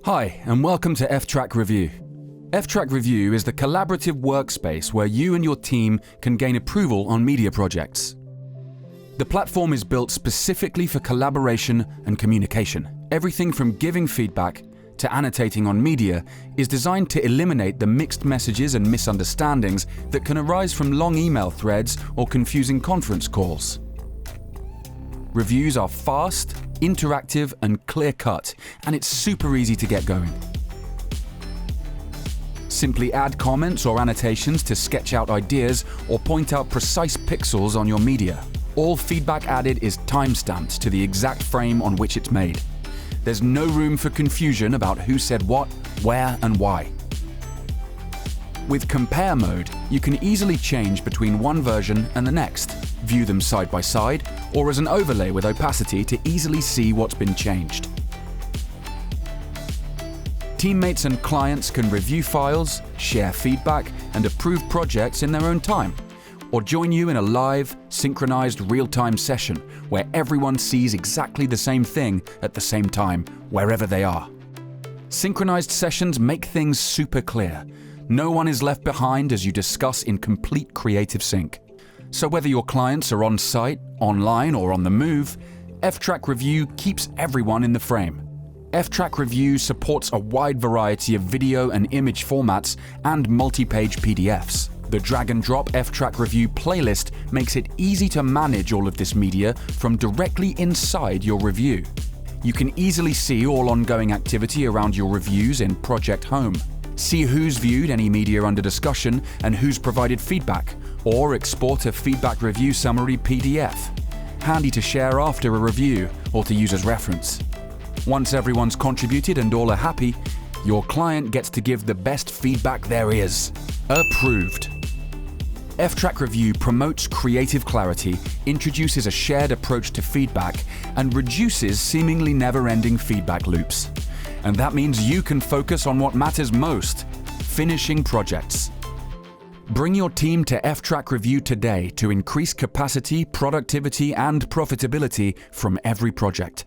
Hi, and welcome to ftrack Review. ftrack Review is the collaborative workspace where you and your team can gain approval on media projects. The platform is built specifically for collaboration and communication. Everything from giving feedback to annotating on media is designed to eliminate the mixed messages and misunderstandings that can arise from long email threads or confusing conference calls. Reviews are fast, interactive, and clear-cut, and it's super easy to get going. Simply add comments or annotations to sketch out ideas or point out precise pixels on your media. All feedback added is time-stamped to the exact frame on which it's made. There's no room for confusion about who said what, where, and why. With Compare mode, you can easily change between one version and the next, view them side by side, or as an overlay with opacity to easily see what's been changed. Teammates and clients can review files, share feedback, and approve projects in their own time, or join you in a live, synchronized real-time session where everyone sees exactly the same thing at the same time, wherever they are. Synchronized sessions make things super clear. No one is left behind as you discuss in complete creative sync. So whether your clients are on site, online, or on the move, ftrack Review keeps everyone in the frame. ftrack Review supports a wide variety of video and image formats and multi-page PDFs. The drag-and-drop ftrack Review playlist makes it easy to manage all of this media from directly inside your review. You can easily see all ongoing activity around your reviews in Project Home. See who's viewed any media under discussion and who's provided feedback, or export a feedback review summary PDF. Handy to share after a review or to use as reference. Once everyone's contributed and all are happy, your client gets to give the best feedback there is. Approved. ftrack Review promotes creative clarity, introduces a shared approach to feedback, and reduces seemingly never-ending feedback loops. And that means you can focus on what matters most, finishing projects. Bring your team to ftrack Review today to increase capacity, productivity, and profitability from every project.